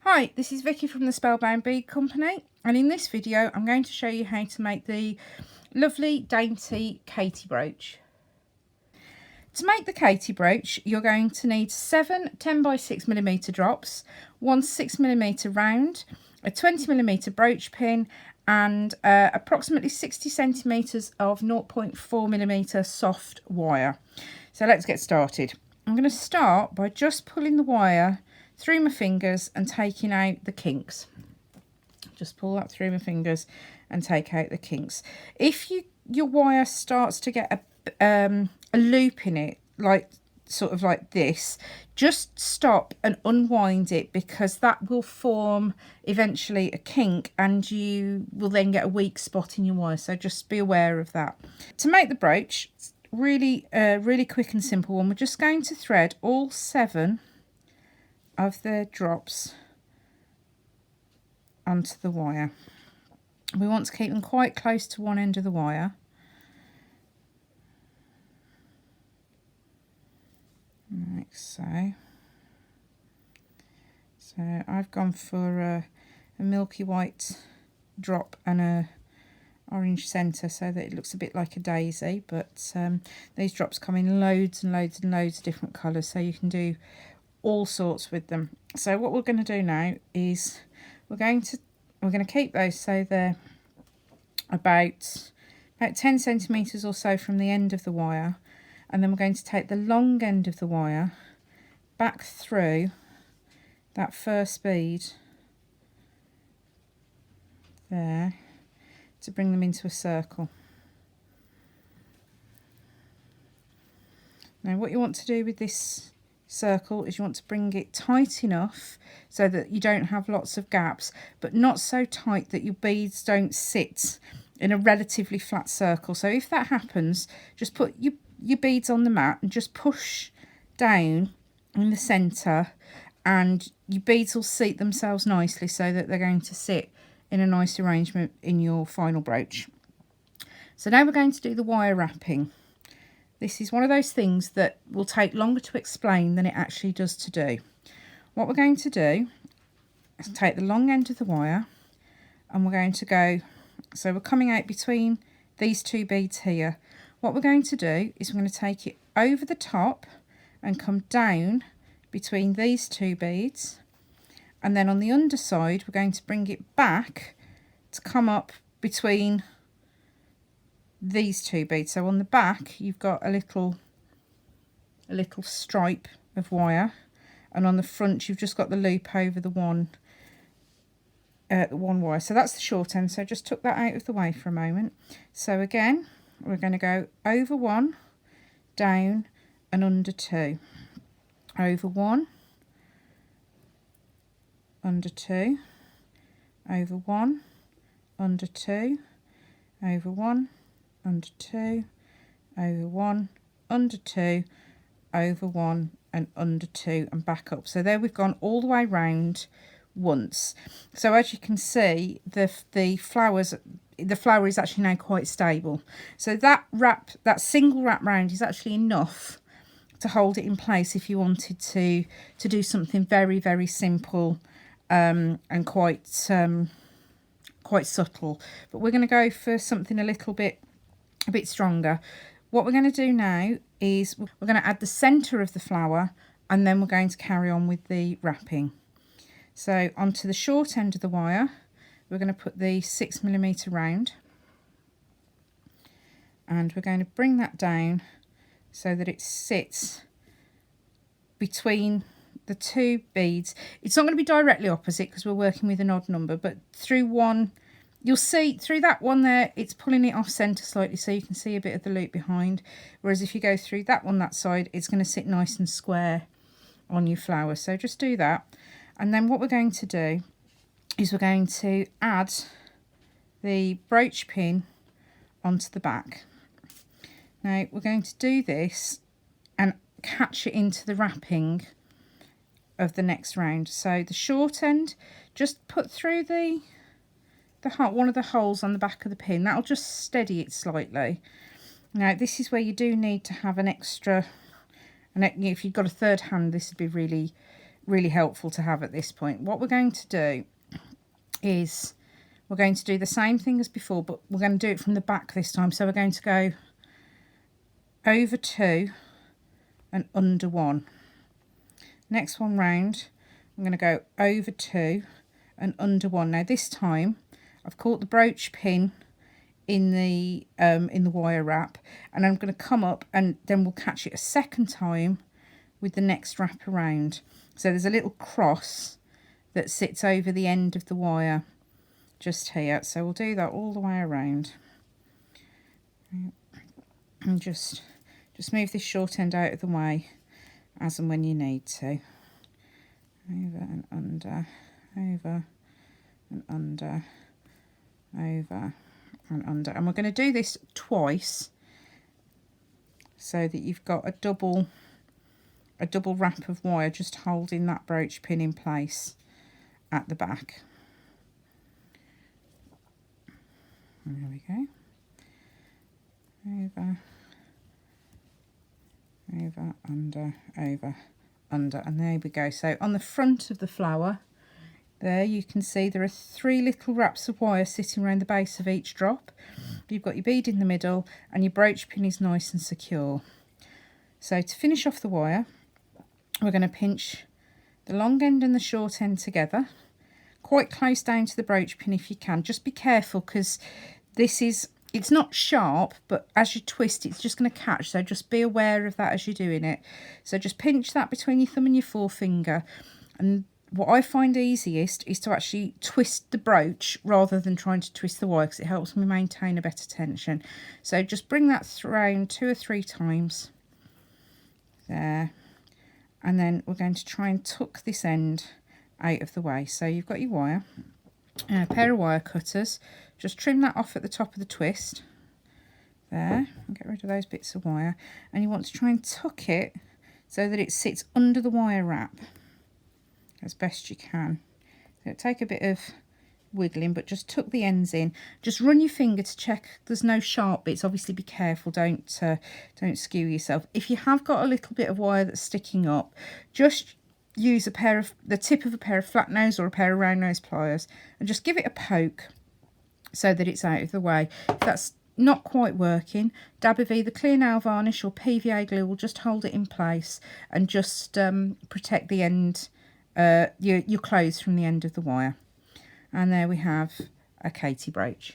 Hi, this is Vicky from the Spellbound Bead Company, and in this video I'm going to show you how to make the lovely dainty Katie brooch. To make the Katie brooch you're going to need 7 10x6mm drops, one 6mm round, a 20mm brooch pin and approximately 60 centimeters of 0.4mm soft wire. So let's get started. I'm going to start by just pulling the wire through my fingers and taking out the kinks. Just pull that through my fingers and take out the kinks. If your wire starts to get a loop in it, like sort of like this, just stop and unwind it, because that will form eventually a kink and you will then get a weak spot in your wire. So just be aware of that. To make the brooch, it's really quick and simple one. We're just going to thread all 7 of the drops onto the wire. We want to keep them quite close to one end of the wire. Like so. So I've gone for a milky white drop and a orange centre so that it looks a bit like a daisy, but these drops come in loads and loads and loads of different colours, so you can do all sorts with them. So what we're going to do now is we're going to keep those so they're about 10 centimeters or so from the end of the wire, and then we're going to take the long end of the wire back through that first bead there to bring them into a circle. Now what you want to do with this circle is you want to bring it tight enough so that you don't have lots of gaps, but not so tight that your beads don't sit in a relatively flat circle. So if that happens, just put your beads on the mat and just push down in the center, and your beads will seat themselves nicely so that they're going to sit in a nice arrangement in your final brooch. So now we're going to do the wire wrapping. This is one of those things that will take longer to explain than it actually does to do. What we're going to do is take the long end of the wire and we're going to go, so we're coming out between these 2 beads here. What we're going to do is we're going to take it over the top and come down between these 2 beads, and then on the underside we're going to bring it back to come up between these 2 beads. So on the back you've got a little stripe of wire, and on the front you've just got the loop over the one wire. So that's the short end. So just took that out of the way for a moment. So again we're going to go over 1, down and under 2, over 1, under 2, over 1, under 2, over 1, under 2, over 1, under 2, over 1 and under 2 and back up. So there we've gone all the way round once. So as you can see, the flower is actually now quite stable. So that single wrap round is actually enough to hold it in place if you wanted to do something very, very simple and quite subtle. But we're going to go for something a bit stronger. What we're going to do now is we're going to add the centre of the flower, and then we're going to carry on with the wrapping. So onto the short end of the wire we're going to put the 6mm round, and we're going to bring that down so that it sits between the 2 beads. It's not going to be directly opposite because we're working with an odd number, but through one, you'll see through that one there, it's pulling it off centre slightly so you can see a bit of the loop behind. Whereas if you go through that one, that side, it's going to sit nice and square on your flower. So just do that. And then what we're going to do is we're going to add the brooch pin onto the back. Now we're going to do this and catch it into the wrapping of the next round. So the short end, just put through one of the holes on the back of the pin. That'll just steady it slightly. Now this is where you do need to have an extra, and if you've got a third hand, this would be really really helpful to have at this point. What we're going to do is we're going to do the same thing as before, but we're going to do it from the back this time. So we're going to go over 2 and under 1. Next one round, I'm going to go over 2 and under 1. Now this time I've caught the brooch pin in the wire wrap, and I'm going to come up and then we'll catch it a second time with the next wrap around. So there's a little cross that sits over the end of the wire just here. So we'll do that all the way around. And just move this short end out of the way as and when you need to. Over and under, over and under, over and under. And we're going to do this twice so that you've got a double wrap of wire just holding that brooch pin in place at the back. And there we go. Over, over, under, over, under, and there we go. So on the front of the flower there, you can see there are 3 little wraps of wire sitting around the base of each drop. You've got your bead in the middle and your brooch pin is nice and secure. So to finish off the wire, we're going to pinch the long end and the short end together, quite close down to the brooch pin if you can. Just be careful because it's not sharp, but as you twist it's just going to catch, so just be aware of that as you're doing it. So just pinch that between your thumb and your forefinger, and what I find easiest is to actually twist the brooch rather than trying to twist the wire, because it helps me maintain a better tension. So just bring that around 2 or 3 times there, and then we're going to try and tuck this end out of the way. So you've got your wire and a pair of wire cutters. Just trim that off at the top of the twist there and get rid of those bits of wire, and you want to try and tuck it so that it sits under the wire wrap as best you can. So it'll take a bit of wiggling, but just tuck the ends in. Just run your finger to check there's no sharp bits. Obviously be careful, don't skew yourself. If you have got a little bit of wire that's sticking up, just use the tip of a pair of flat nose or a pair of round nose pliers and just give it a poke so that it's out of the way. If that's not quite working, dab of either clear nail varnish or PVA glue will just hold it in place and just protect the end, your clothes from the end of the wire. And there we have a Katie brooch.